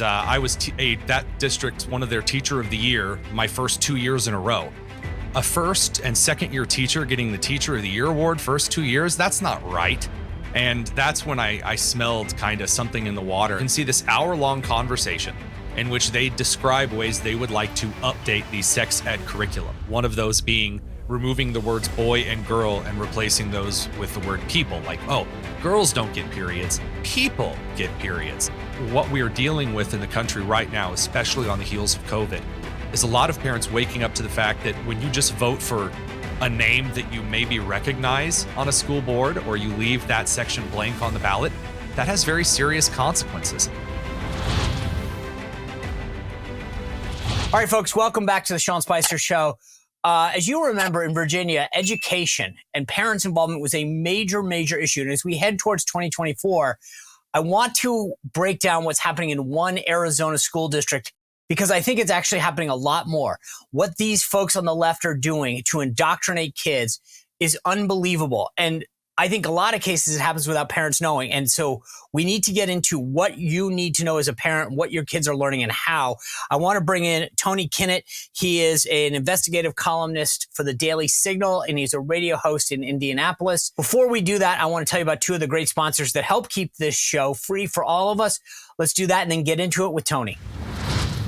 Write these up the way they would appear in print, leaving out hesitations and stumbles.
I was that district's one of their teacher of the year my first 2 years in a row. A first and second year teacher getting the teacher of the year award first 2 years, that's not right. And that's when I smelled kind of something in the water. And see this hour-long conversation in which they describe ways they would like to update the sex ed curriculum. One of those being removing the words boy and girl and replacing those with the word people. Like, oh, girls don't get periods, people get periods. What we are dealing with in the country right now, especially on the heels of COVID, is a lot of parents waking up to the fact that when you just vote for a name that you maybe recognize on a school board, or you leave that section blank on the ballot, that has very serious consequences. All right, folks, welcome back to the Sean Spicer Show. As you remember, in Virginia, education and parents' involvement was a major, major issue. And as we head towards 2024, I want to break down what's happening in one Arizona school district, because I think it's actually happening a lot more. What these folks on the left are doing to indoctrinate kids is unbelievable. And I think a lot of cases it happens without parents knowing. And so we need to get into what you need to know as a parent, what your kids are learning and how. I want to bring in Tony Kinnett. He is an investigative columnist for the Daily Signal, and he's a radio host in Indianapolis. Before we do that, I want to tell you about two of the great sponsors that help keep this show free for all of us. Let's do that and then get into it with Tony.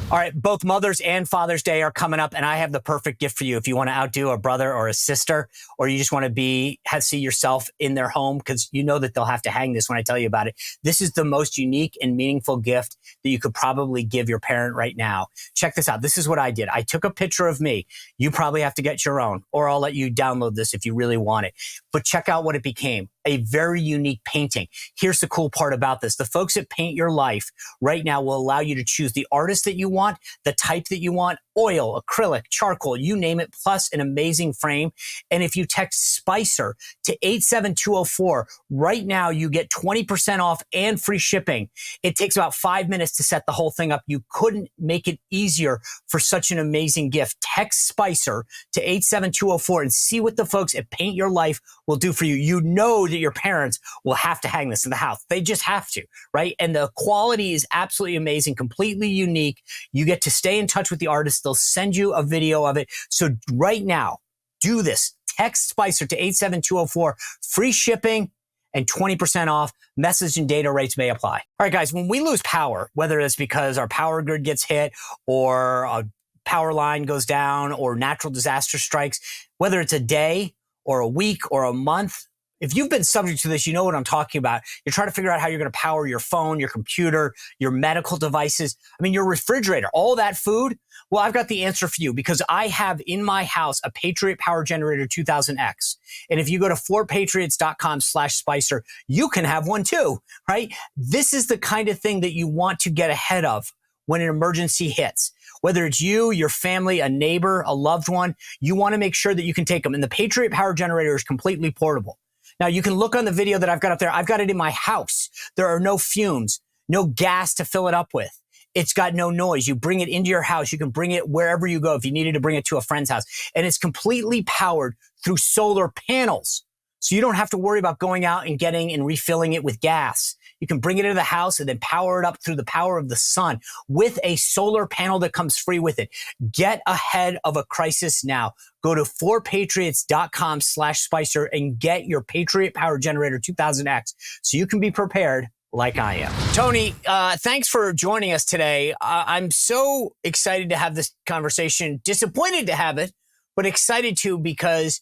All right, both Mother's and Father's Day are coming up, and I have the perfect gift for you if you want to outdo a brother or a sister, or you just want to see yourself in their home, because you know that they'll have to hang this when I tell you about it. This is the most unique and meaningful gift that you could probably give your parent right now. Check this out. This is what I did. I took a picture of me. You probably have to get your own, or I'll let you download this if you really want it. But check out what it became. A very unique painting. Here's the cool part about this. The folks at Paint Your Life right now will allow you to choose the artist that you want, the type that you want, oil, acrylic, charcoal, you name it, plus an amazing frame. And if you text Spicer to 87204, right now you get 20% off and free shipping. It takes about 5 minutes to set the whole thing up. You couldn't make it easier for such an amazing gift. Text Spicer to 87204 and see what the folks at Paint Your Life will do for you. You know that your parents will have to hang this in the house. They just have to, right? And the quality is absolutely amazing, completely unique. You get to stay in touch with the artist. They'll send you a video of it. So right now, do this. Text Spicer to 87204, free shipping and 20% off. Message and data rates may apply. All right, guys, when we lose power, whether it's because our power grid gets hit or a power line goes down or natural disaster strikes, whether it's a day or a week or a month, if you've been subject to this, you know what I'm talking about. You're trying to figure out how you're going to power your phone, your computer, your medical devices. I mean, your refrigerator, all that food. Well, I've got the answer for you, because I have in my house a Patriot Power Generator 2000X. And if you go to 4patriots.com/Spicer, you can have one too, right? This is the kind of thing that you want to get ahead of when an emergency hits. Whether it's you, your family, a neighbor, a loved one, you want to make sure that you can take them. And the Patriot Power Generator is completely portable. Now, you can look on the video that I've got up there. I've got it in my house. There are no fumes, no gas to fill it up with. It's got no noise. You bring it into your house. You can bring it wherever you go if you needed to bring it to a friend's house. And it's completely powered through solar panels. So you don't have to worry about going out and getting and refilling it with gas. You can bring it into the house and then power it up through the power of the sun with a solar panel that comes free with it. Get ahead of a crisis now. Go to 4patriots.com/Spicer and get your Patriot Power Generator 2000X so you can be prepared like I am. Tony, thanks for joining us today. I'm so excited to have this conversation, disappointed to have it, but excited to, because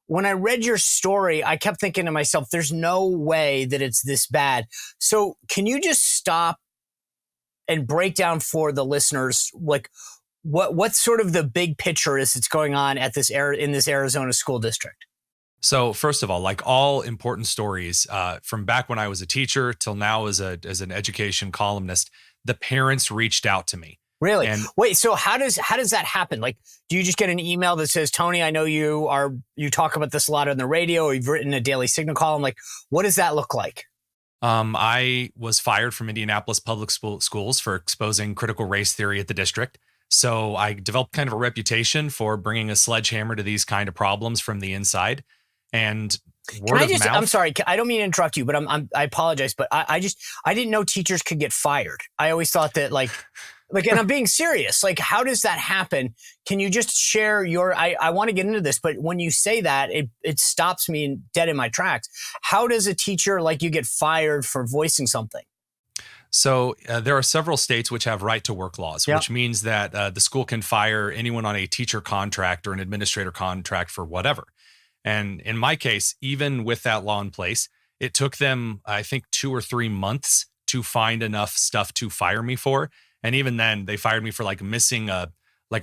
when I read your story, I kept thinking to myself, there's no way that it's this bad. So can you just stop and break down for the listeners, like what sort of the big picture is that's going on at in this Arizona school district? So first of all, like all important stories, from back when I was a teacher till now as an education columnist, the parents reached out to me. Really? Wait, so how does that happen? Like, do you just get an email that says, Tony, I know you talk about this a lot on the radio, or you've written a Daily Signal column. Like, what does that look like? I was fired from Indianapolis public schools for exposing critical race theory at the district. So I developed kind of a reputation for bringing a sledgehammer to these kind of problems from the inside. And Can Word I of just, I'm mouth. sorry, I don't mean to interrupt you, but I apologize, but I didn't know teachers could get fired. I always thought that and I'm being serious. Like, how does that happen? Can you just share I want to get into this, but when you say that, it stops me dead in my tracks. How does a teacher like you get fired for voicing something? So there are several states which have right to work laws, Yep. which means that the school can fire anyone on a teacher contract or an administrator contract for whatever. And in my case, even with that law in place, it took them, I think, 2 or 3 months to find enough stuff to fire me for. And even then, they fired me for like missing a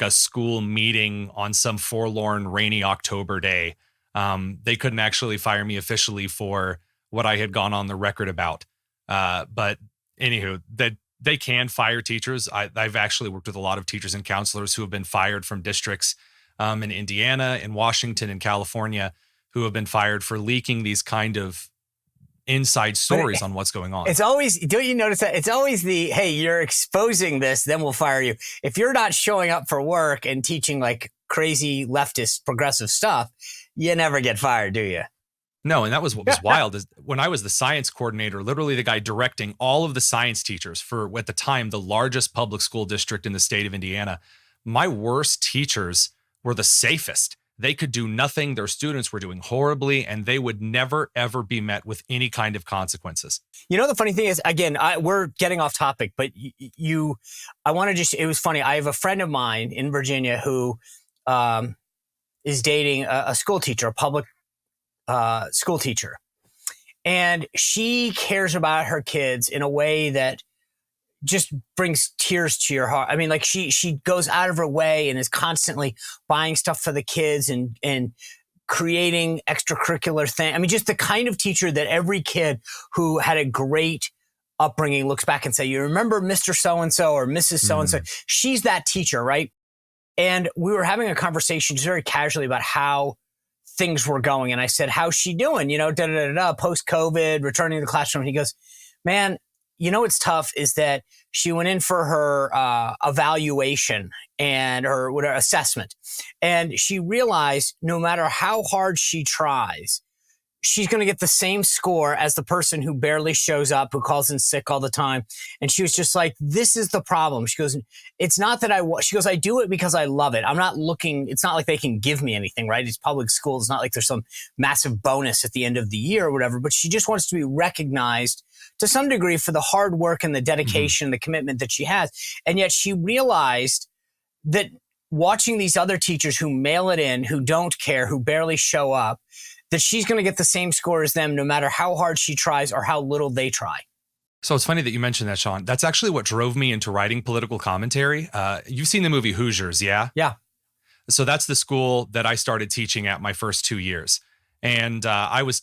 school meeting on some forlorn, rainy October day. They couldn't actually fire me officially for what I had gone on the record about. But anywho, that they can fire teachers. I've actually worked with a lot of teachers and counselors who have been fired from districts in Indiana, in Washington, in California, who have been fired for leaking these kind of inside stories on what's going on. It's always, don't you notice that? It's always hey, you're exposing this, then we'll fire you. If you're not showing up for work and teaching like crazy leftist progressive stuff, you never get fired, do you? No, and that was what was wild is when I was the science coordinator, literally the guy directing all of the science teachers for at the time, the largest public school district in the state of Indiana. My worst teachers were the safest. They could do nothing. Their students were doing horribly, and they would never, ever be met with any kind of consequences. You know, the funny thing is, again, we're getting off topic, but I want to it was funny. I have a friend of mine in Virginia who is dating a school teacher, a public school teacher. And she cares about her kids in a way that just brings tears to your heart. I mean, like she goes out of her way and is constantly buying stuff for the kids and creating extracurricular things. I mean, just the kind of teacher that every kid who had a great upbringing looks back and say, you remember Mr. So-and-so or Mrs. So-and-so? She's that teacher, right? And we were having a conversation just very casually about how things were going. And I said, how's she doing? You know, post-COVID, returning to the classroom. And he goes, man, you know, what's tough is that she went in for her evaluation and her whatever assessment. And she realized no matter how hard she tries, she's going to get the same score as the person who barely shows up, who calls in sick all the time. And she was just like, this is the problem. She goes, it's not that she goes, I do it because I love it. I'm not looking, it's not like they can give me anything, right? It's public school. It's not like there's some massive bonus at the end of the year or whatever, but she just wants to be recognized to some degree for the hard work and the dedication, the commitment that she has. And yet she realized that watching these other teachers who mail it in, who don't care, who barely show up, that she's going to get the same score as them no matter how hard she tries or how little they try. So it's funny that you mentioned that, Sean. That's actually what drove me into writing political commentary. You've seen the movie Hoosiers, yeah? Yeah. So that's the school that I started teaching at my first 2 years. And I was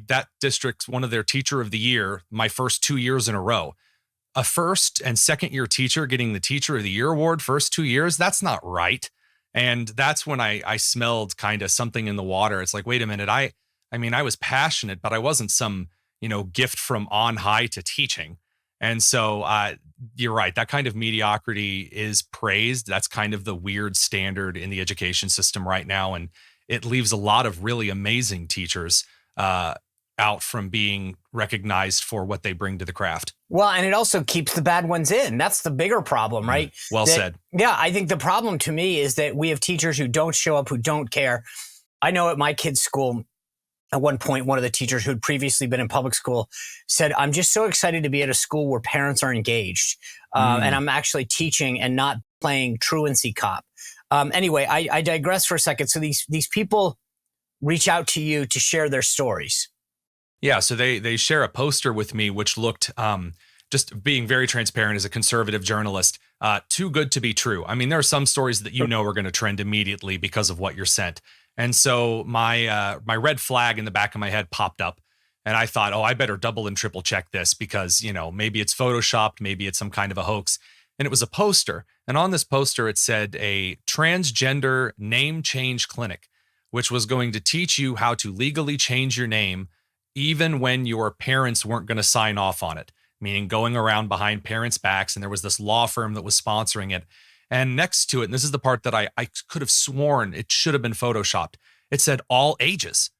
that district's one of their teacher of the year my first 2 years in a row. A first and second year teacher getting the teacher of the year award first 2 years, that's not right. And that's when I smelled kind of something in the water. It's like, wait a minute, I mean, I was passionate, but I wasn't some, gift from on high to teaching. And so you're right. That kind of mediocrity is praised. That's kind of the weird standard in the education system right now. And it leaves a lot of really amazing teachers out from being recognized for what they bring to the craft. Well, and it also keeps the bad ones in. That's the bigger problem, right? Well said. Yeah, I think the problem to me is that we have teachers who don't show up, who don't care. I know at my kids' school, at one point, one of the teachers who'd previously been in public school said, I'm just so excited to be at a school where parents are engaged. And I'm actually teaching and not playing truancy cop. Anyway, I digress for a second. So these people reach out to you to share their stories. Yeah, so they share a poster with me, which looked, just being very transparent as a conservative journalist, too good to be true. I mean, there are some stories that are going to trend immediately because of what you're sent. And so my red flag in the back of my head popped up, and I thought, oh, I better double and triple check this because, maybe it's photoshopped, maybe it's some kind of a hoax. And it was a poster. And on this poster, it said a transgender name change clinic, which was going to teach you how to legally change your name even when your parents weren't going to sign off on it, meaning going around behind parents' backs. And there was this law firm that was sponsoring it. And next to it, and this is the part that I could have sworn it should have been photoshopped, it said all ages.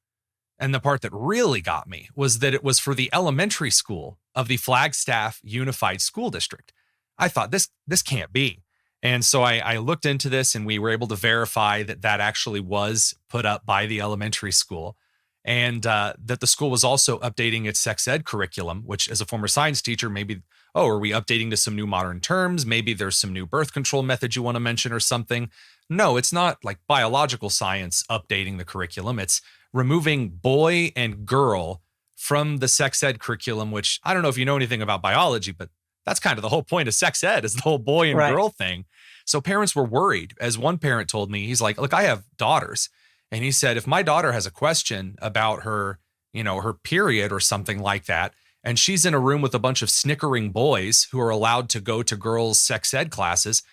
And the part that really got me was that it was for the elementary school of the Flagstaff Unified School District. I thought this can't be. And so I looked into this, and we were able to verify that that actually was put up by the elementary school, and that the school was also updating its sex ed curriculum, which as a former science teacher, maybe, oh, are we updating to some new modern terms? Maybe there's some new birth control methods you want to mention or something. No, it's not like biological science updating the curriculum. It's removing boy and girl from the sex ed curriculum, which I don't know if you know anything about biology, but that's kind of the whole point of sex ed, is the whole boy and girl thing. So parents were worried. As one parent told me, he's like, look, I have daughters. And he said, if my daughter has a question about her, her period or something like that, and she's in a room with a bunch of snickering boys who are allowed to go to girls' sex ed classes,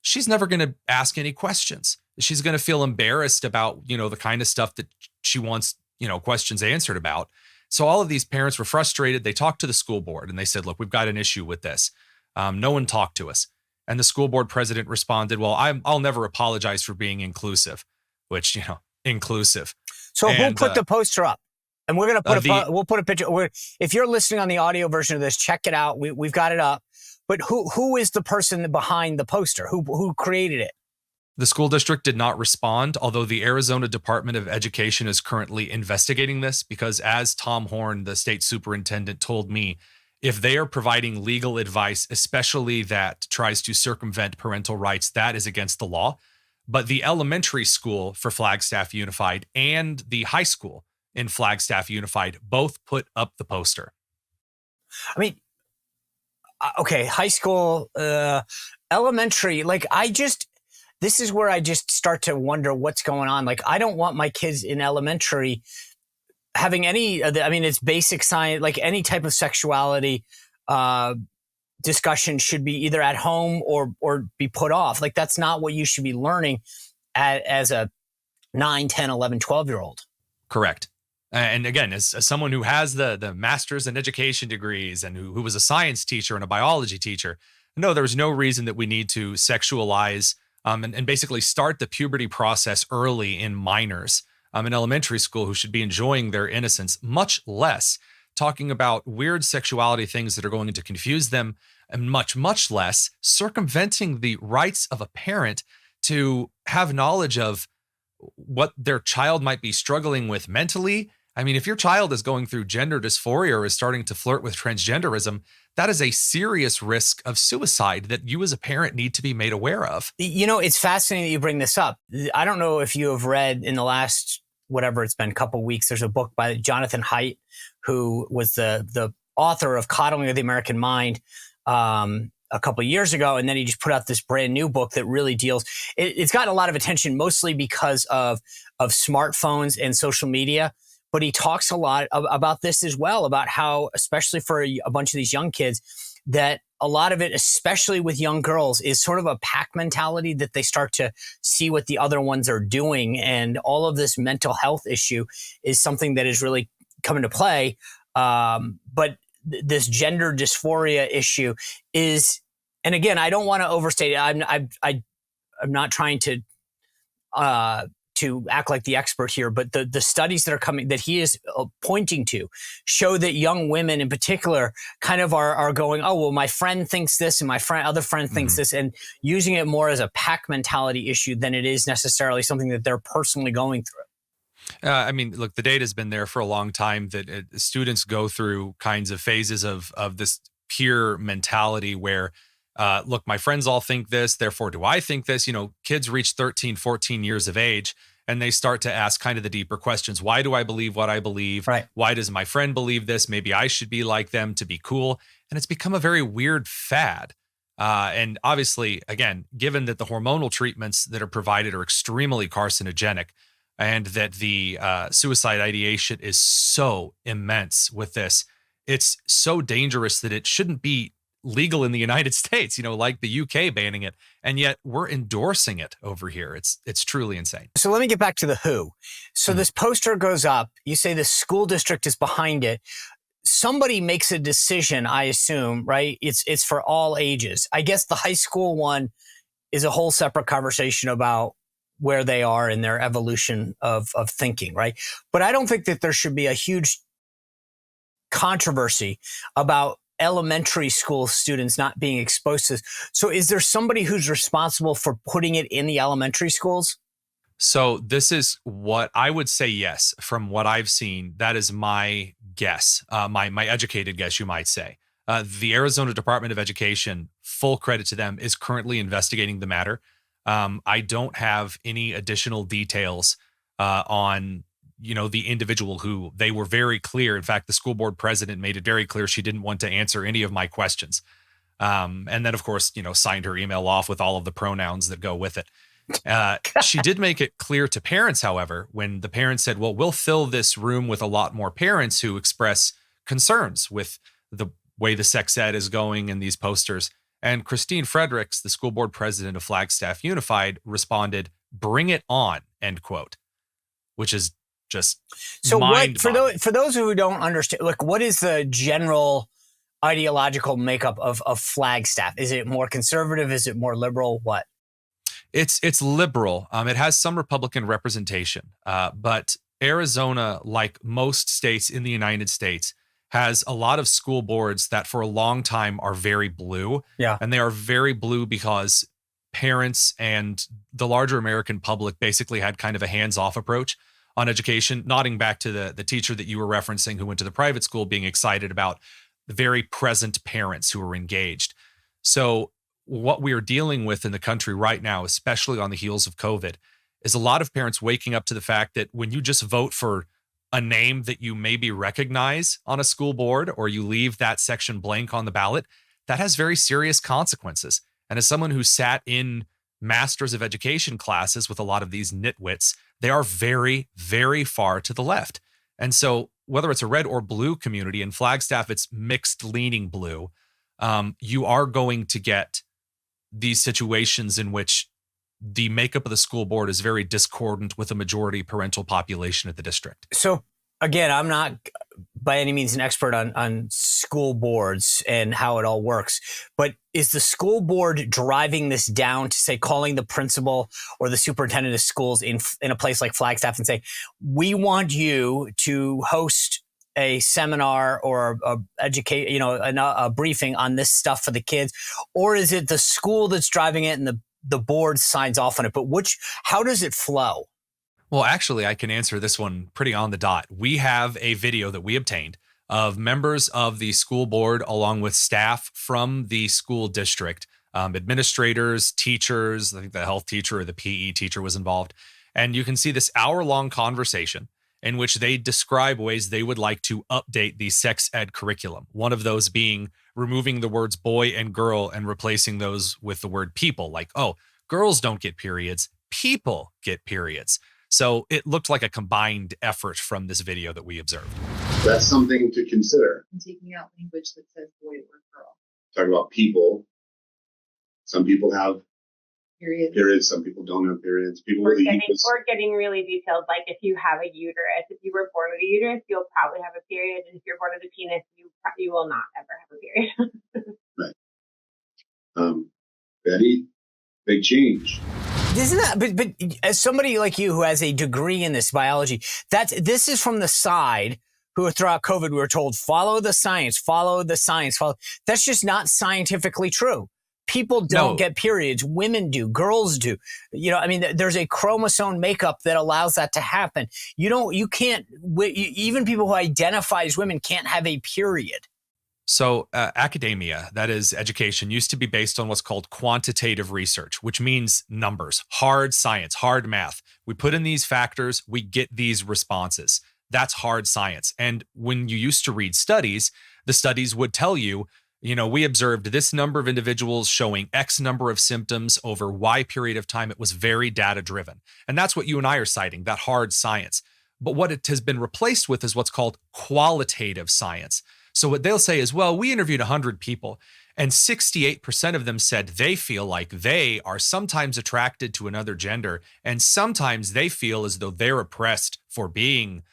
she's never going to ask any questions. She's going to feel embarrassed about, the kind of stuff that she wants, questions answered about. So all of these parents were frustrated. They talked to the school board and they said, look, we've got an issue with this. No one talked to us. And the school board president responded, well, I'll never apologize for being inclusive, which, inclusive. So who put the poster up? And we're going to we'll put a picture. If you're listening on the audio version of this, check it out. We've got it up. But who is the person behind the poster? Who created it? The school district did not respond, although the Arizona Department of Education is currently investigating this, because as Tom Horn, the state superintendent, told me, if they are providing legal advice, especially that tries to circumvent parental rights, that is against the law. But the elementary school for Flagstaff Unified and the high school in Flagstaff Unified both put up the poster. I mean, okay, high school, elementary, this is where I just start to wonder what's going on. Like, I don't want my kids in elementary having it's basic science, like any type of sexuality discussion should be either at home or be put off. Like, that's not what you should be learning as a 9, 10, 11, 12-year-old. Correct. And again, as someone who has the master's in education degrees and who was a science teacher and a biology teacher, no, there's no reason that we need to sexualize and basically start the puberty process early in minors in elementary school, who should be enjoying their innocence, much less talking about weird sexuality things that are going to confuse them, and much, much less circumventing the rights of a parent to have knowledge of what their child might be struggling with mentally. I mean, if your child is going through gender dysphoria or is starting to flirt with transgenderism, that is a serious risk of suicide that you as a parent need to be made aware of. It's fascinating that you bring this up. I don't know if you have read in the last, whatever it's been, couple of weeks, there's a book by Jonathan Haidt, who was the author of Coddling of the American Mind a couple of years ago. And then he just put out this brand new book that really deals, it's gotten a lot of attention, mostly because of smartphones and social media. But he talks a lot about this as well, about how, especially for a bunch of these young kids, that a lot of it, especially with young girls, is sort of a pack mentality, that they start to see what the other ones are doing. And all of this mental health issue is something that is really come into play. But this gender dysphoria issue is, and again, I don't want to overstate it. I'm not trying to act like the expert here, but the studies that are coming, that he is pointing to, show that young women in particular kind of are going, oh, well, my friend thinks this and my other friend thinks this, and using it more as a pack mentality issue than it is necessarily something that they're personally going through. Look, the data has been there for a long time that students go through kinds of phases of this peer mentality where, look, my friends all think this, therefore do I think this. Kids reach 13, 14 years of age and they start to ask kind of the deeper questions. Why do I believe what I believe? Right. Why does my friend believe this? Maybe I should be like them to be cool. And it's become a very weird fad. And obviously, again, given that the hormonal treatments that are provided are extremely carcinogenic, and that the suicide ideation is so immense with this, it's so dangerous that it shouldn't be legal in the United States, like the UK banning it. And yet we're endorsing it over here. It's truly insane. So let me get back to the who. So this poster goes up. You say the school district is behind it. Somebody makes a decision, I assume, right? It's for all ages. I guess the high school one is a whole separate conversation about where they are in their evolution of thinking, right? But I don't think that there should be a huge controversy about elementary school students not being exposed to this. So is there somebody who's responsible for putting it in the elementary schools? So this is what I would say. Yes, from what I've seen, that is my guess, my educated guess, you might say. The Arizona Department of Education, full credit to them, is currently investigating the matter. I don't have any additional details on the individual who they were very clear. In fact, the school board president made it very clear she didn't want to answer any of my questions. And then, of course, signed her email off with all of the pronouns that go with it. She did make it clear to parents, however, when the parents said, well, we'll fill this room with a lot more parents who express concerns with the way the sex ed is going in these posters. And Christine Fredericks, the school board president of Flagstaff Unified, responded, "Bring it on," end quote, which is just so for those who don't understand, like, what is the general ideological makeup of Flagstaff? Is it more conservative? Is it more liberal? What? It's liberal. It has some Republican representation, but Arizona, like most states in the United States, has a lot of school boards that for a long time are very blue. Yeah. And they are very blue because parents and the larger American public basically had kind of a hands-off approach on education, nodding back to the teacher that you were referencing who went to the private school, being excited about the very present parents who were engaged. So what we are dealing with in the country right now, especially on the heels of COVID, is a lot of parents waking up to the fact that when you just vote for a name that you maybe recognize on a school board, or you leave that section blank on the ballot, that has very serious consequences. And as someone who sat in Masters of Education classes with a lot of these nitwits, they are very, very far to the left. And so whether it's a red or blue community, in Flagstaff, it's mixed leaning blue, you are going to get these situations in which the makeup of the school board is very discordant with a majority parental population at the district. So again, I'm not by any means an expert on school boards and how it all works, but is the school board driving this down to, say, calling the principal or the superintendent of schools in a place like Flagstaff and saying, we want you to host a seminar or a briefing on this stuff for the kids? Or is it the school that's driving it and the board signs off on it? But how does it flow? Well, actually, I can answer this one pretty on the dot. We have a video that we obtained of members of the school board along with staff from the school district, administrators, teachers. I think the health teacher or the PE teacher was involved. And you can see this hour-long conversation in which they describe ways they would like to update the sex ed curriculum. One of those being removing the words boy and girl and replacing those with the word people. Like, oh, girls don't get periods, people get periods. So it looked like a combined effort from this video that we observed. That's something to consider. And taking out language that says boy or girl. Talk about people. Some people have Periods. Some people don't have periods. People Or getting really detailed, like if you have a uterus, if you were born with a uterus, you'll probably have a period, and if you're born with a penis, you will not ever have a period. Right. Betty, big change. Isn't that? But as somebody like you who has a degree in this biology, this is from the side who throughout COVID we were told follow the science. That's just not scientifically true. People don't get periods. Women do. Girls do. There's a chromosome makeup that allows that to happen. You can't, even people who identify as women can't have a period. So academia, that is education, used to be based on what's called quantitative research, which means numbers, hard science, hard math. We put in these factors, we get these responses. That's hard science. And when you used to read studies, the studies would tell you, we observed this number of individuals showing X number of symptoms over Y period of time. It was very data driven. And that's what you and I are citing, that hard science. But what it has been replaced with is what's called qualitative science. So what they'll say is, well, we interviewed 100 people and 68% of them said they feel like they are sometimes attracted to another gender, and sometimes they feel as though they're oppressed for being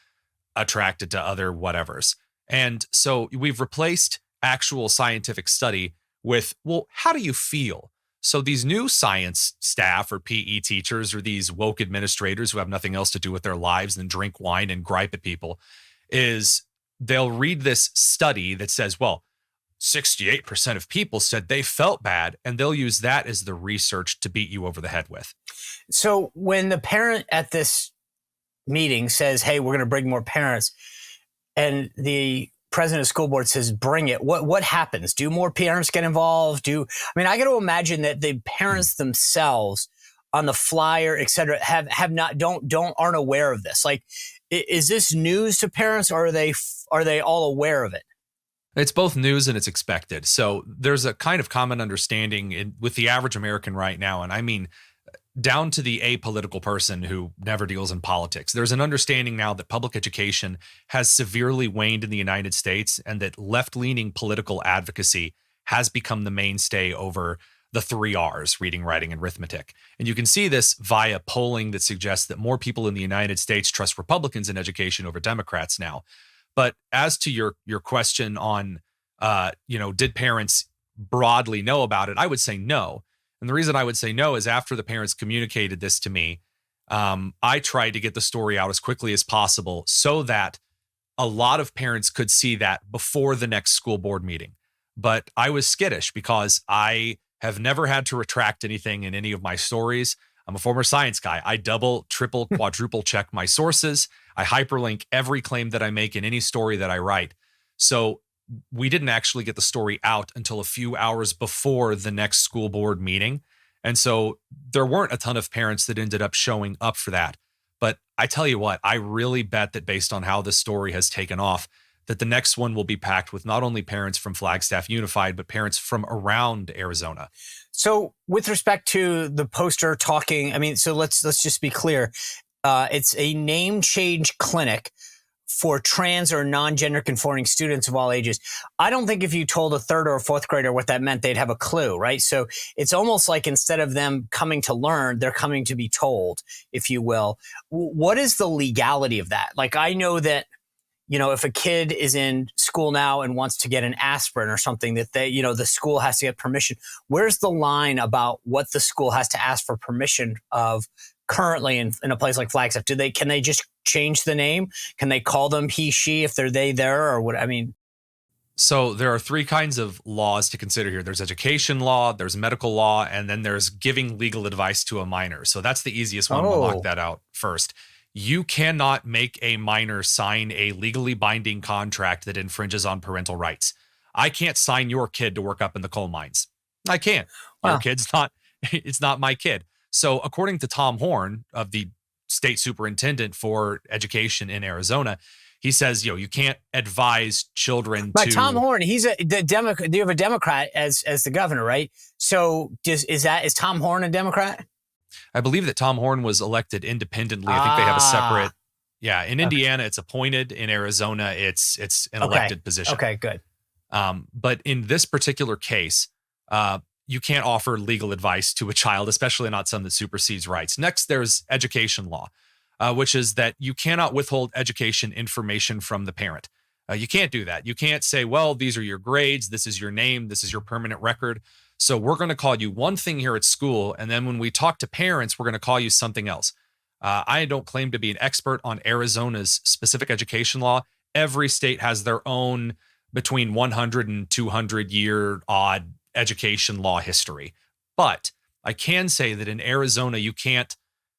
attracted to other whatevers. And so we've replaced actual scientific study with, well, how do you feel? So these new science staff or PE teachers or these woke administrators who have nothing else to do with their lives than drink wine and gripe at people is they'll read this study that says, well, 68% of people said they felt bad, and they'll use that as the research to beat you over the head with. So when the parent at this meeting says, hey, we're going to bring more parents, and the president of the school board says, bring it, what happens? Do more parents get involved? I got to imagine that the parents themselves on the flyer, et cetera, aren't aware of this. Like, is this news to parents, or are they all aware of it? It's both news and it's expected. So there's a kind of common understanding with the average American right now, and I mean down to the apolitical person who never deals in politics. There's an understanding now that public education has severely waned in the United States, and that left-leaning political advocacy has become the mainstay over the 3 R's, reading, writing, and arithmetic. And you can see this via polling that suggests that more people in the United States trust Republicans in education over Democrats now. But as to your question on, did parents broadly know about it? I would say no. And the reason I would say no is after the parents communicated this to me, I tried to get the story out as quickly as possible so that a lot of parents could see that before the next school board meeting. But I was skittish because I have never had to retract anything in any of my stories. I'm a former science guy. I double, triple, quadruple check my sources. I hyperlink every claim that I make in any story that I write. So we didn't actually get the story out until a few hours before the next school board meeting. And so there weren't a ton of parents that ended up showing up for that. But I tell you what, I really bet that based on how this story has taken off, that the next one will be packed with not only parents from Flagstaff Unified, but parents from around Arizona. So with respect to the poster talking, so let's just be clear. It's a name change clinic for trans or non-gender conforming students of all ages. I don't think if you told a 3rd or a 4th grader what that meant, they'd have a clue, right? So it's almost like instead of them coming to learn, they're coming to be told, if you will. What is the legality of that? Like, I know that, if a kid is in school now and wants to get an aspirin or something, that the school has to get permission. Where's the line about what the school has to ask for permission of currently in a place like Flagstaff? Can they just change the name? Can they call them he, she if they're they, there, or what? So there are 3 kinds of laws to consider here. There's education law, there's medical law, and then there's giving legal advice to a minor. So that's the easiest one. We'll knock that out first. You cannot make a minor sign a legally binding contract that infringes on parental rights. I can't sign your kid to work up in the coal mines. I can't. Wow. Your kid's it's not my kid. So according to Tom Horn, of the state superintendent for education in Arizona, he says, you can't advise children to. Tom Horn, he's the Democrat. You have a Democrat as the governor, right? So is Tom Horn a Democrat? I believe that Tom Horn was elected independently. I think they have a separate. Yeah, in Indiana, it's appointed. In Arizona, it's an elected position. Okay, good. But in this particular case, you can't offer legal advice to a child, especially not some that supersedes rights. Next, there's education law, which is that you cannot withhold education information from the parent. You can't do that. You can't say, well, these are your grades, this is your name, this is your permanent record. So we're going to call you one thing here at school, and then when we talk to parents, we're going to call you something else. I don't claim to be an expert on Arizona's specific education law. Every state has their own between 100 and 200 year odd education law history. But I can say that in Arizona, you can't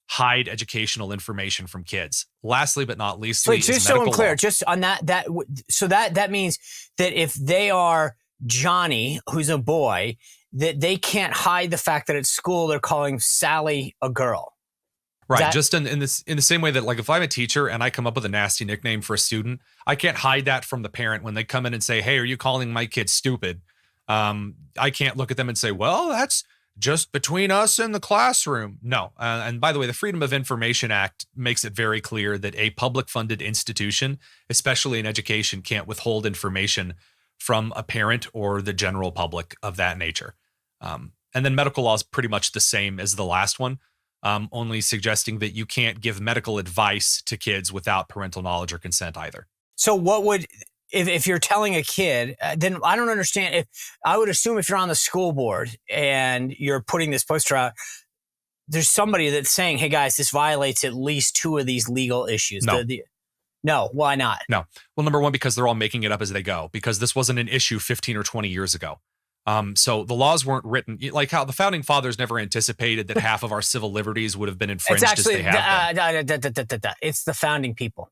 hide educational information from kids. Lastly, but not least, just so I'm clear, just on that means that if they are Johnny, who's a boy, that they can't hide the fact that at school they're calling Sally a girl. Right. Just in the same way that, like, if I'm a teacher and I come up with a nasty nickname for a student, I can't hide that from the parent when they come in and say, hey, are you calling my kid stupid? I can't look at them and say, well, that's just between us and the classroom. No. And by the way, the Freedom of Information Act makes it very clear that a public funded institution, especially in education, can't withhold information from a parent or the general public of that nature. And then medical law is pretty much the same as the last one, only suggesting that you can't give medical advice to kids without parental knowledge or consent either. So if you're telling a kid, then I don't understand. I would assume if you're on the school board and you're putting this poster out, there's somebody that's saying, hey guys, this violates at least two of these legal issues. No. No, why not? No. Well, number one, because they're all making it up as they go, because this wasn't an issue 15 or 20 years ago. So the laws weren't written like how the founding fathers never anticipated that half of our civil liberties would have been infringed as they have been. It's the founding people.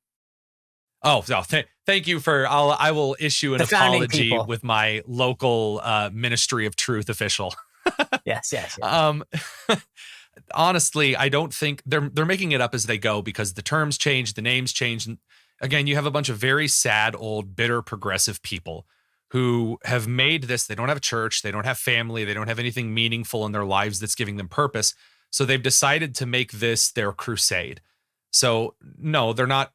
Oh, no, thank you for, I will issue an apology with my local Ministry of Truth official. Yes. Honestly, I don't think they're making it up as they go because the terms change, the names change. And again, you have a bunch of very sad, old, bitter, progressive people who have made this. They don't have a church, they don't have family, they don't have anything meaningful in their lives that's giving them purpose. So they've decided to make this their crusade. So no, they're not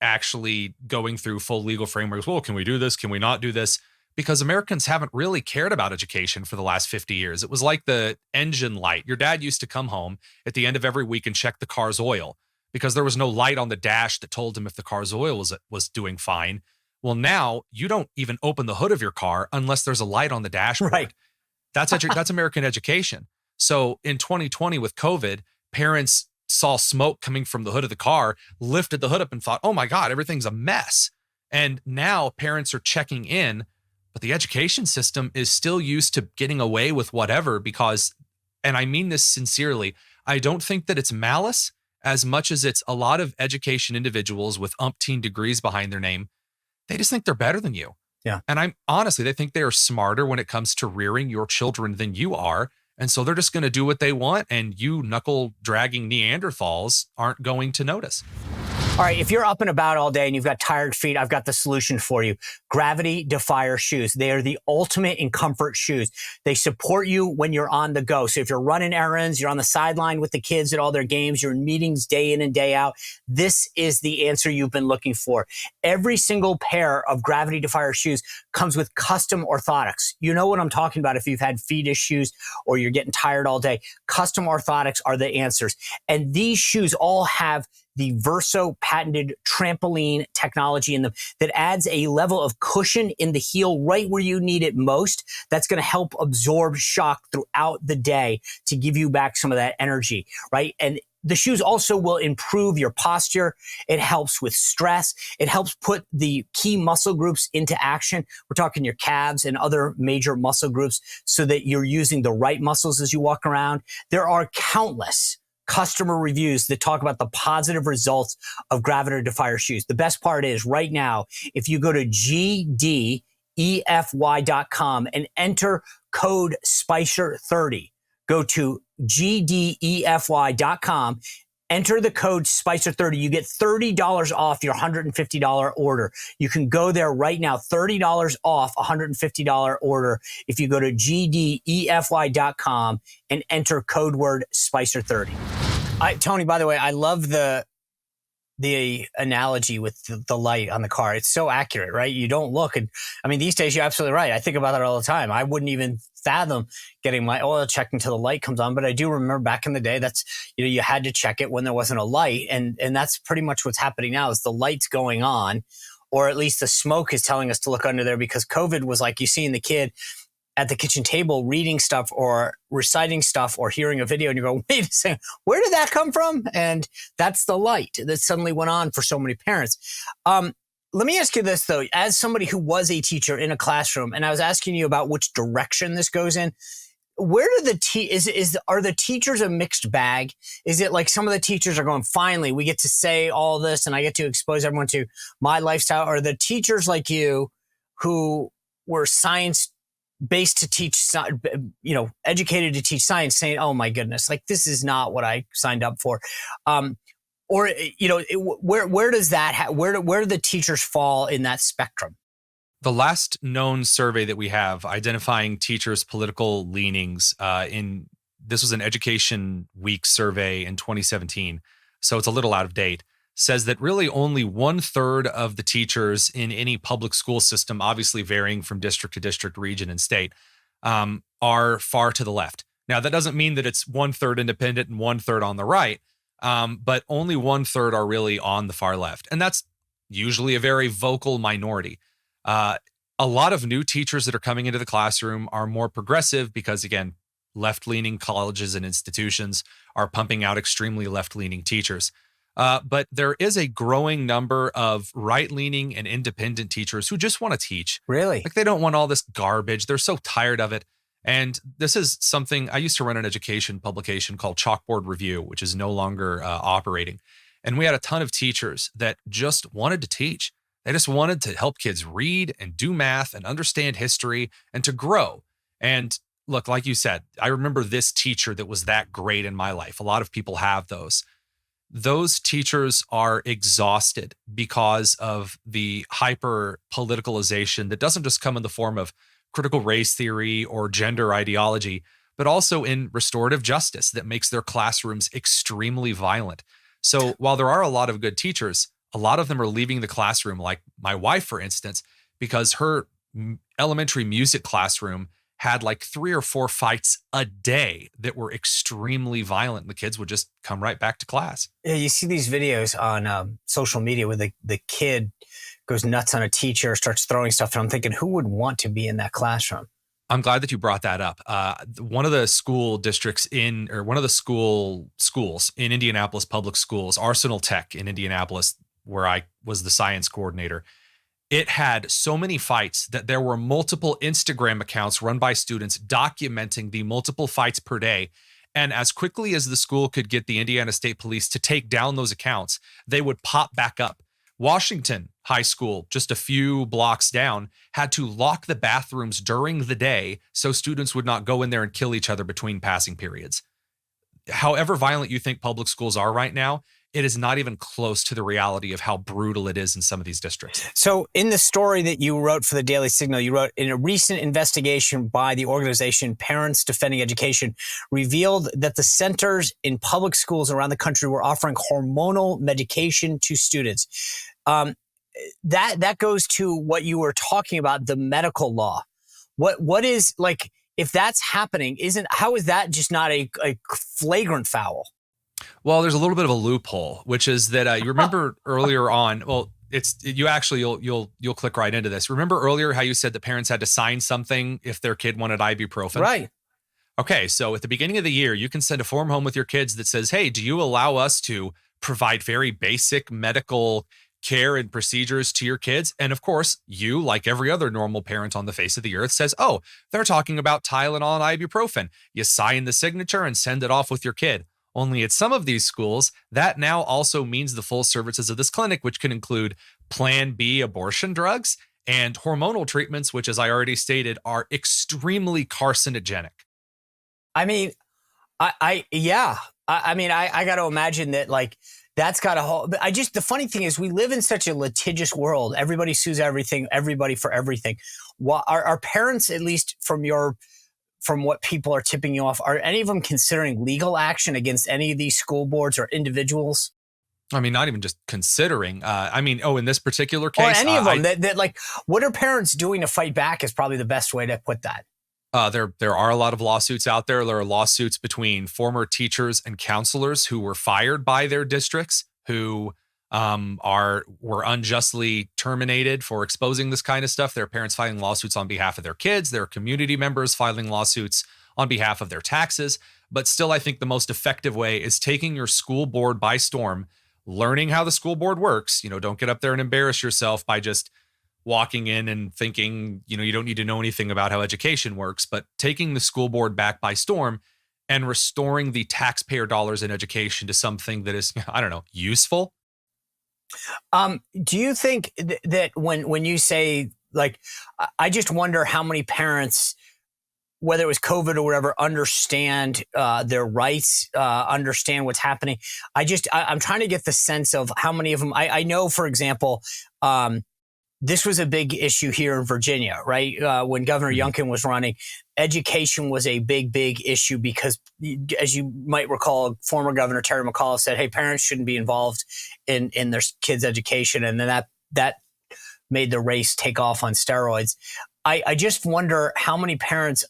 actually going through full legal frameworks. Well, can we do this? Can we not do this? Because Americans haven't really cared about education for the last 50 years. It was like the engine light. Your dad used to come home at the end of every week and check the car's oil because there was no light on the dash that told him if the car's oil was doing fine. Well, now you don't even open the hood of your car unless there's a light on the dashboard. Right. That's American education. So in 2020 with COVID, parents saw smoke coming from the hood of the car, lifted the hood up and thought, oh my God, everything's a mess. And now parents are checking in, but the education system is still used to getting away with whatever because, and I mean this sincerely, I don't think that it's malice as much as it's a lot of education individuals with umpteen degrees behind their name. They just think they're better than you. Yeah. And they think they are smarter when it comes to rearing your children than you are. And so they're just going to do what they want. And you knuckle dragging Neanderthals aren't going to notice. All right, if you're up and about all day and you've got tired feet, I've got the solution for you. Gravity Defier shoes. They are the ultimate in comfort shoes. They support you when you're on the go. So if you're running errands, you're on the sideline with the kids at all their games, you're in meetings day in and day out, this is the answer you've been looking for. Every single pair of Gravity Defier shoes comes with custom orthotics. You know what I'm talking about if you've had feet issues or you're getting tired all day. Custom orthotics are the answers. And these shoes all have the Verso patented trampoline technology in them that adds a level of cushion in the heel right where you need it most. That's going to help absorb shock throughout the day to give you back some of that energy, right? And the shoes also will improve your posture. It helps with stress. It helps put the key muscle groups into action. We're talking your calves and other major muscle groups so that you're using the right muscles as you walk around. There are countless customer reviews that talk about the positive results of Gravity Defier shoes. The best part is right now, if you go to gdefy.com and enter code SPICER30, go to gdefy.com, enter the code SPICER30, you get $30 off your $150 order. You can go there right now, $30 off a $150 order if you go to gdefy.com and enter code word SPICER30. Tony, by the way, I love the analogy with the light on the car. It's so accurate, right? You don't look. And I mean, these days, you're absolutely right. I think about that all the time. I wouldn't even fathom getting my oil checked until the light comes on. But I do remember back in the day, that's, you had to check it when there wasn't a light. And that's pretty much what's happening now is the light's going on, or at least the smoke is telling us to look under there because COVID was like you seeing the kid at the kitchen table reading stuff or reciting stuff or hearing a video and you go, wait a second, where did that come from? And that's the light that suddenly went on for so many parents. Let me ask you this though, as somebody who was a teacher in a classroom, and I was asking you about which direction this goes in, where do are the teachers a mixed bag? Is it like some of the teachers are going, finally, we get to say all this and I get to expose everyone to my lifestyle? Or the teachers like you who were science-based to teach, educated to teach science saying, oh my goodness, like this is not what I signed up for. Where does that, where do the teachers fall in that spectrum? The last known survey that we have identifying teachers' political leanings this was an Education Week survey in 2017, so it's a little out of date, says that really only 1/3 of the teachers in any public school system, obviously varying from district to district, region, and state, are far to the left. Now, that doesn't mean that it's 1/3 independent and 1/3 on the right, but only 1/3 are really on the far left. And that's usually a very vocal minority. A lot of new teachers that are coming into the classroom are more progressive because, again, left-leaning colleges and institutions are pumping out extremely left-leaning teachers. But there is a growing number of right-leaning and independent teachers who just want to teach. Really? Like, they don't want all this garbage. They're so tired of it. And this is something I used to run an education publication called Chalkboard Review, which is no longer operating. And we had a ton of teachers that just wanted to teach. They just wanted to help kids read and do math and understand history and to grow. And look, like you said, I remember this teacher that was that great in my life. A lot of people have those. Those teachers are exhausted because of the hyper politicalization that doesn't just come in the form of critical race theory or gender ideology, but also in restorative justice that makes their classrooms extremely violent. So while there are a lot of good teachers, a lot of them are leaving the classroom, like my wife, for instance, because her elementary music classroom had like 3 or 4 fights a day that were extremely violent. And the kids would just come right back to class. Yeah, you see these videos on social media where the kid goes nuts on a teacher, starts throwing stuff. And I'm thinking, who would want to be in that classroom? I'm glad that you brought that up. One of the school districts one of the schools in Indianapolis Public Schools, Arsenal Tech in Indianapolis, where I was the science coordinator, it had so many fights that there were multiple Instagram accounts run by students documenting the multiple fights per day. And as quickly as the school could get the Indiana State Police to take down those accounts, they would pop back up. Washington High School, just a few blocks down, had to lock the bathrooms during the day so students would not go in there and kill each other between passing periods. However violent you think public schools are right now, it is not even close to the reality of how brutal it is in some of these districts. So in the story that you wrote for the Daily Signal, you wrote, in a recent investigation by the organization Parents Defending Education, revealed that the centers in public schools around the country were offering hormonal medication to students. That goes to what you were talking about, the medical law. What is, like, if that's happening, how is that just not a flagrant foul? Well, there's a little bit of a loophole, which is that you remember earlier on. Well, you'll click right into this. Remember earlier how you said that parents had to sign something if their kid wanted ibuprofen? Right. Okay, so at the beginning of the year, you can send a form home with your kids that says, "Hey, do you allow us to provide very basic medical care and procedures to your kids?" And of course, you, like every other normal parent on the face of the earth, says, "Oh, they're talking about Tylenol and ibuprofen." You sign the signature and send it off with your kid. Only at some of these schools, that now also means the full services of this clinic, which can include Plan B abortion drugs and hormonal treatments, which, as I already stated, are extremely carcinogenic. I mean, I got to imagine that, like, that's got a whole, the funny thing is we live in such a litigious world. Everybody sues everything, everybody for everything. Are parents, at least from what people are tipping you off, are any of them considering legal action against any of these school boards or individuals? I mean, not even just considering. In this particular case, or any of them that like, what are parents doing to fight back is probably the best way to put that. There are a lot of lawsuits out there. There are lawsuits between former teachers and counselors who were fired by their districts, who were unjustly terminated for exposing this kind of stuff. Their parents filing lawsuits on behalf of their kids, their community members filing lawsuits on behalf of their taxes. But still, I think the most effective way is taking your school board by storm, learning how the school board works. Don't get up there and embarrass yourself by just walking in and thinking, you don't need to know anything about how education works, but taking the school board back by storm and restoring the taxpayer dollars in education to something that is, useful. Do you think that when you say, like, I just wonder how many parents, whether it was COVID or whatever, understand their rights, understand what's happening. I'm trying to get the sense of how many of them. I know, for example, this was a big issue here in Virginia, right? When Governor Youngkin was running, education was a big, big issue because, as you might recall, former Governor Terry McAuliffe said, "Hey, parents shouldn't be involved in their kids' education," and then that made the race take off on steroids. I just wonder how many parents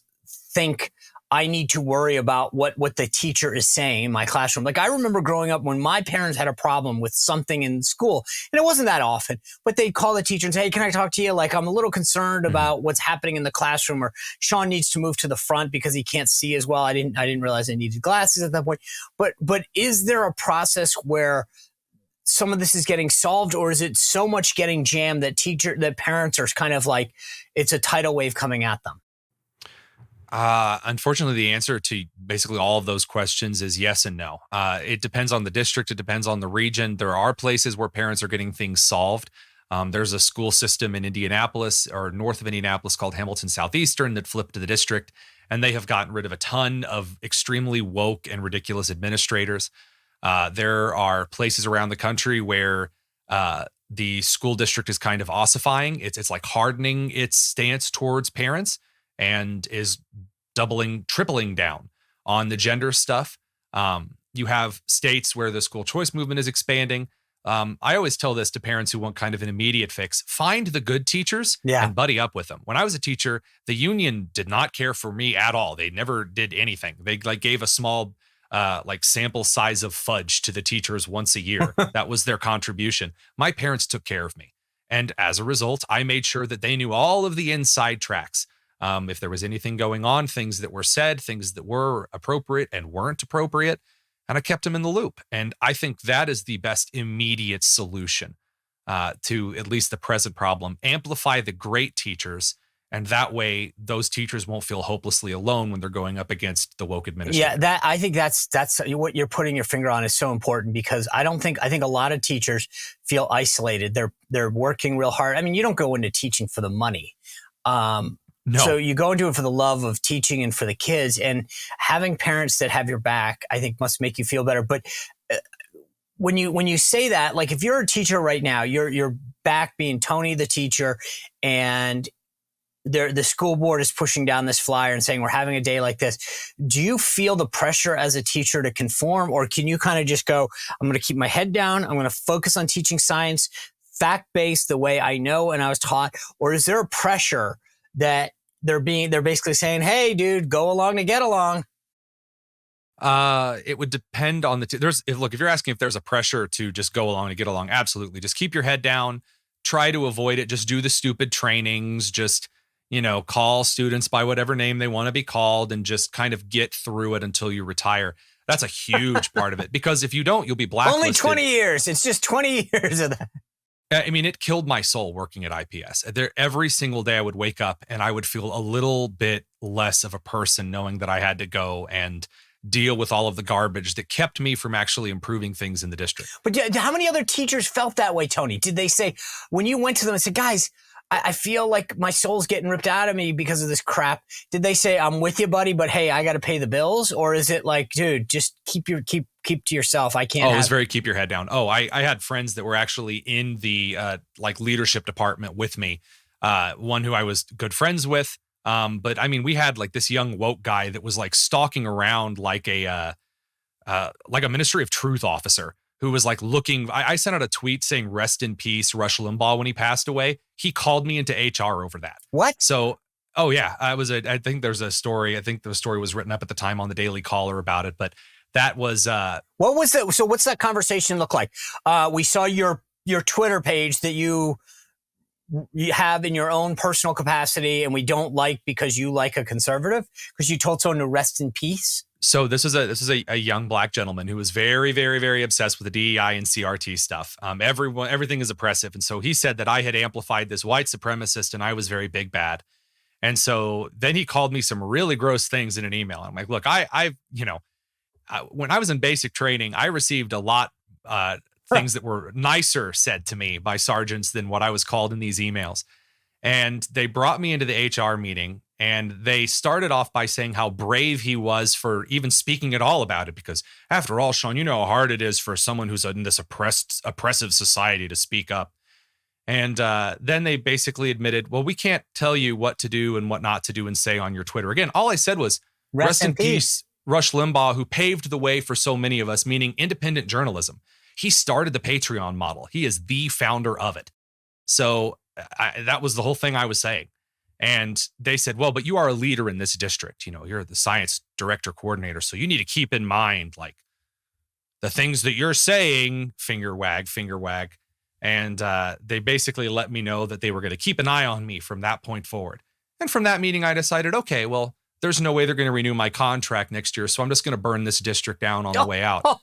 think I need to worry about what the teacher is saying in my classroom. Like I remember growing up when my parents had a problem with something in school, and it wasn't that often, but they'd call the teacher and say, hey, can I talk to you? Like I'm a little concerned about what's happening in the classroom, or Sean needs to move to the front because he can't see as well. I didn't realize I needed glasses at that point. But is there a process where some of this is getting solved, or is it so much getting jammed that parents are kind of like, it's a tidal wave coming at them? Unfortunately, the answer to basically all of those questions is yes and no. It depends on the district. It depends on the region. There are places where parents are getting things solved. There's a school system in Indianapolis or north of Indianapolis called Hamilton Southeastern that flipped to the district, and they have gotten rid of a ton of extremely woke and ridiculous administrators. There are places around the country where the school district is kind of ossifying. It's like hardening its stance towards parents and is tripling down on the gender stuff. You have states where the school choice movement is expanding. I always tell this to parents who want kind of an immediate fix. Find the good teachers and buddy up with them. When I was a teacher, the union did not care for me at all. They never did anything. They gave a small sample size of fudge to the teachers once a year. That was their contribution. My parents took care of me. And as a result, I made sure that they knew all of the inside tracks. If there was anything going on, things that were said, things that were appropriate and weren't appropriate, and I kept them in the loop. And I think that is the best immediate solution to at least the present problem. Amplify the great teachers, and that way those teachers won't feel hopelessly alone when they're going up against the woke administrator. Yeah, I think that's what you're putting your finger on is so important, because I think a lot of teachers feel isolated. They're working real hard. I mean, you don't go into teaching for the money. No. So you go into it for the love of teaching and for the kids, and having parents that have your back, I think must make you feel better. But when you say that, like if you're a teacher right now, you're back being Tony, the teacher, and the school board is pushing down this flyer and saying, we're having a day like this. Do you feel the pressure as a teacher to conform, or can you kind of just go, I'm going to keep my head down. I'm going to focus on teaching science, fact-based, the way I know and I was taught? Or is there a pressure that they're basically saying, hey, dude, go along to get along? It would depend on if you're asking if there's a pressure to just go along to get along, absolutely. Just keep your head down, try to avoid it. Just do the stupid trainings, just, call students by whatever name they want to be called and just kind of get through it until you retire. That's a huge part of it, because if you don't, you'll be blacklisted. Only 20 years. It's just 20 years of that. I mean, it killed my soul working at IPS. Every single day I would wake up and I would feel a little bit less of a person knowing that I had to go and deal with all of the garbage that kept me from actually improving things in the district. But how many other teachers felt that way, Tony? Did they say, when you went to them and said, guys, I feel like my soul's getting ripped out of me because of this crap? Did they say, I'm with you, buddy, but hey, I got to pay the bills? Or is it like, dude, just keep to yourself? I can't. Oh, it was very keep your head down. Oh, I had friends that were actually in the leadership department with me. One who I was good friends with. But I mean, we had like this young woke guy that was like stalking around like a Ministry of Truth officer who was like looking. I sent out a tweet saying rest in peace Rush Limbaugh when he passed away. He called me into HR over that. What? So, oh yeah, I think there's a story. I think the story was written up at the time on the Daily Caller about it, but that was what was that? So what's that conversation look like? We saw your Twitter page that you have in your own personal capacity, and we don't like because you like a conservative, because you told someone to rest in peace. So this is a young black gentleman who was very, very, very obsessed with the DEI and CRT stuff. Everything is oppressive. And so he said that I had amplified this white supremacist and I was very big bad. And so then he called me some really gross things in an email. I'm like, look, when I was in basic training, I received a lot things that were nicer said to me by sergeants than what I was called in these emails. And they brought me into the HR meeting, and they started off by saying how brave he was for even speaking at all about it. Because after all, Sean, you know how hard it is for someone who's in this oppressive society to speak up. And then they basically admitted, well, we can't tell you what to do and what not to do and say on your Twitter. Again, all I said was rest in peace, Rush Limbaugh, who paved the way for so many of us, meaning independent journalism. He started the Patreon model. He is the founder of it. So that was the whole thing I was saying. And they said, well, but you are a leader in this district. You know, you're the science director coordinator. So you need to keep in mind, like, the things that you're saying, finger wag. And they basically let me know that they were going to keep an eye on me from that point forward. And from that meeting, I decided, okay, well, there's no way they're going to renew my contract next year. So I'm just going to burn this district down on the way out.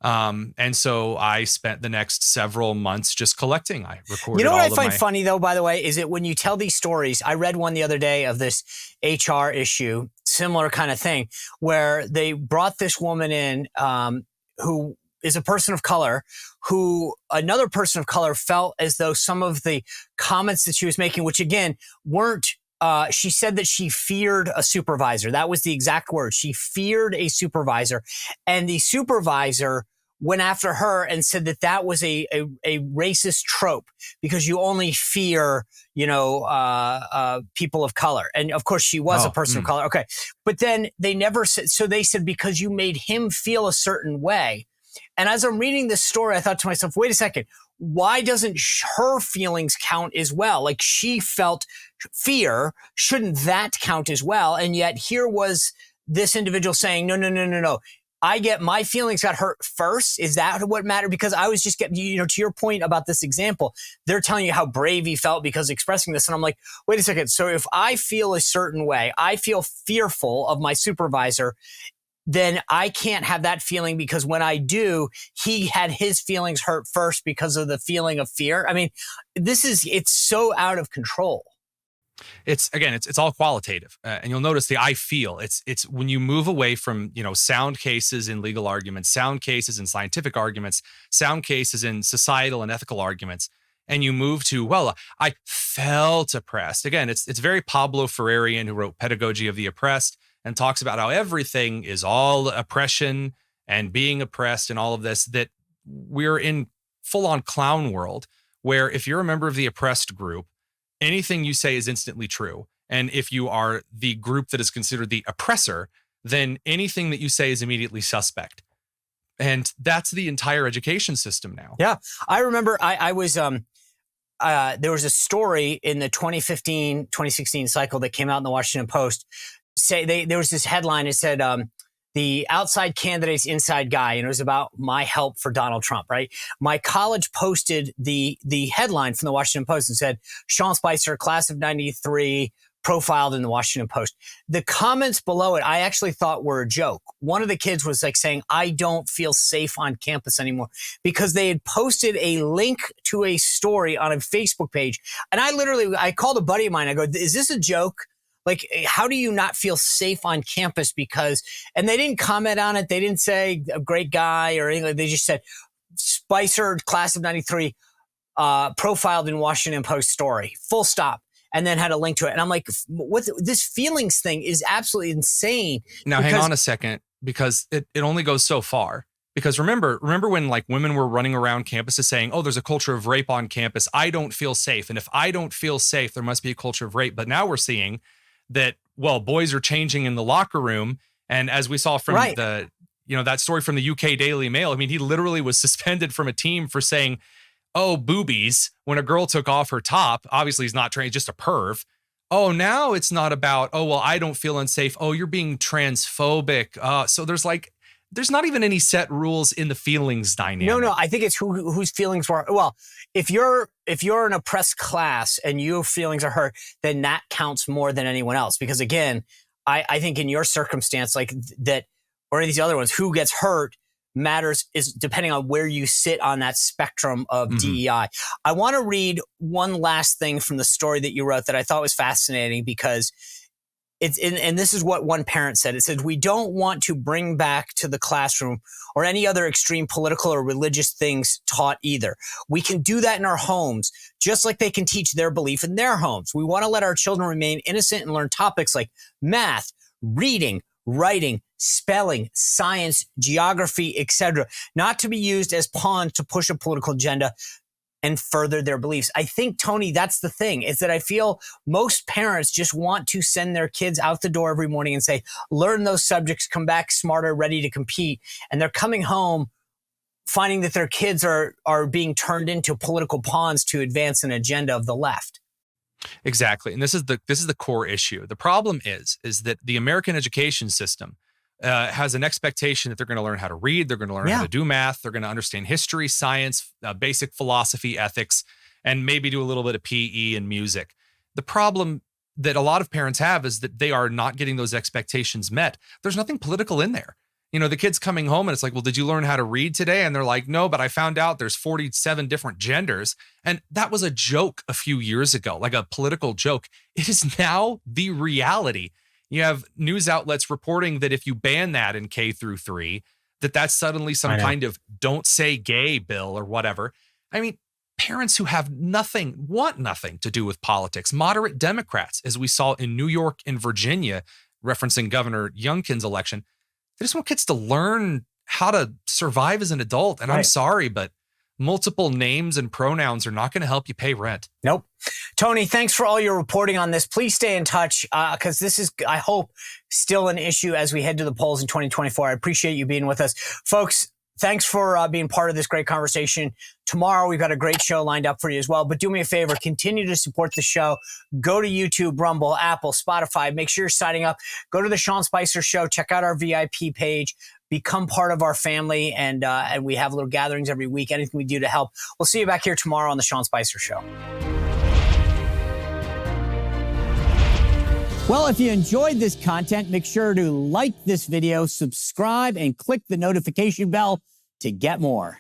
And so I spent the next several months just collecting. I recorded. You know what I find funny, though, by the way, is that when you tell these stories, I read one the other day of this HR issue, similar kind of thing, where they brought this woman in who is a person of color, who another person of color felt as though some of the comments that she was making, which again weren't, she said that she feared a supervisor. That was the exact word. She feared a supervisor. And the supervisor went after her and said that that was a racist trope because you only fear, people of color. And of course she was a person of color. Okay. But then they never said, so they said, because you made him feel a certain way. And as I'm reading this story, I thought to myself, wait a second, why doesn't her feelings count as well? Like, she felt fear. Shouldn't that count as well? And yet here was this individual saying, no. I get my feelings got hurt first. Is that what mattered? Because I was just getting, to your point about this example, they're telling you how brave he felt because expressing this. And I'm like, wait a second. So if I feel a certain way, I feel fearful of my supervisor, then I can't have that feeling because when I do, he had his feelings hurt first because of the feeling of fear. I mean, it's so out of control. It's all qualitative. And you'll notice the I feel. It's when you move away from, sound cases in legal arguments, sound cases in scientific arguments, sound cases in societal and ethical arguments, and you move to, well, I felt oppressed. Again, it's very Pablo Freire, who wrote Pedagogy of the Oppressed, and talks about how everything is all oppression and being oppressed and all of this, that we're in full-on clown world where if you're a member of the oppressed group, anything you say is instantly true. And if you are the group that is considered the oppressor, then anything that you say is immediately suspect. And that's the entire education system now. Yeah. I remember I was, there was a story in the 2015, 2016 cycle that came out in the Washington Post. There was this headline. It said, the outside candidate's inside guy, and it was about my help for Donald Trump, right? My college posted the headline from the Washington Post and said, Sean Spicer, class of 93, profiled in the Washington Post. The comments below it, I actually thought were a joke. One of the kids was like saying, I don't feel safe on campus anymore, because they had posted a link to a story on a Facebook page. And I called a buddy of mine. I go, is this a joke? Like, how do you not feel safe on campus? And they didn't comment on it. They didn't say a great guy or anything. They just said Spicer, class of 93, profiled in Washington Post story, full stop. And then had a link to it. And I'm like, what? This feelings thing is absolutely insane. Now, hang on a second, because it only goes so far. Because remember when like women were running around campuses saying, oh, there's a culture of rape on campus. I don't feel safe. And if I don't feel safe, there must be a culture of rape. But now we're seeing that, well, boys are changing in the locker room. And as we saw from that story from the UK Daily Mail, I mean, he literally was suspended from a team for saying, oh, boobies, when a girl took off her top. Obviously he's not trained, just a perv. Oh, now it's not about, oh, well, I don't feel unsafe. Oh, you're being transphobic. So there's not even any set rules in the feelings dynamic. No, I think it's whose feelings were. Well, if you're an oppressed class and your feelings are hurt, then that counts more than anyone else. Because again, I think in your circumstance, like that, or these other ones, who gets hurt matters is depending on where you sit on that spectrum of DEI. I want to read one last thing from the story that you wrote that I thought was fascinating, because and this is what one parent said. It said, we don't want to bring back to the classroom or any other extreme political or religious things taught either. We can do that in our homes, just like they can teach their belief in their homes. We want to let our children remain innocent and learn topics like math, reading, writing, spelling, science, geography, etc., not to be used as pawns to push a political agenda and further their beliefs. I think, Tony, that's the thing, is that I feel most parents just want to send their kids out the door every morning and say, learn those subjects, come back smarter, ready to compete. And they're coming home finding that their kids are being turned into political pawns to advance an agenda of the left. Exactly. And this is the core issue. The problem is that the American education system has an expectation that they're going to learn how to read, they're going to learn how to do math, they're going to understand history, science, basic philosophy, ethics, and maybe do a little bit of PE and music. The problem that a lot of parents have is that they are not getting those expectations met. There's nothing political in there. You know, the kid's coming home and it's like, well, did you learn how to read today? And they're like, no, but I found out there's 47 different genders. And that was a joke a few years ago, like a political joke. It is now the reality. You have news outlets reporting that if you ban that in K through 3, that's suddenly some kind of don't say gay bill or whatever. I mean, parents who have want nothing to do with politics, moderate Democrats, as we saw in New York and Virginia, referencing Governor Youngkin's election, they just want kids to learn how to survive as an adult. And I'm sorry, but multiple names and pronouns are not going to help you pay rent. Nope. Tony, thanks for all your reporting on this. Please stay in touch because this is, I hope, still an issue as we head to the polls in 2024. I appreciate you being with us. Folks, thanks for being part of this great conversation. Tomorrow, we've got a great show lined up for you as well. But do me a favor, continue to support the show. Go to YouTube, Rumble, Apple, Spotify. Make sure you're signing up. Go to the Sean Spicer Show. Check out our VIP page. Become part of our family. And we have little gatherings every week. Anything we do to help. We'll see you back here tomorrow on the Sean Spicer Show. Well, if you enjoyed this content, make sure to like this video, subscribe, and click the notification bell to get more.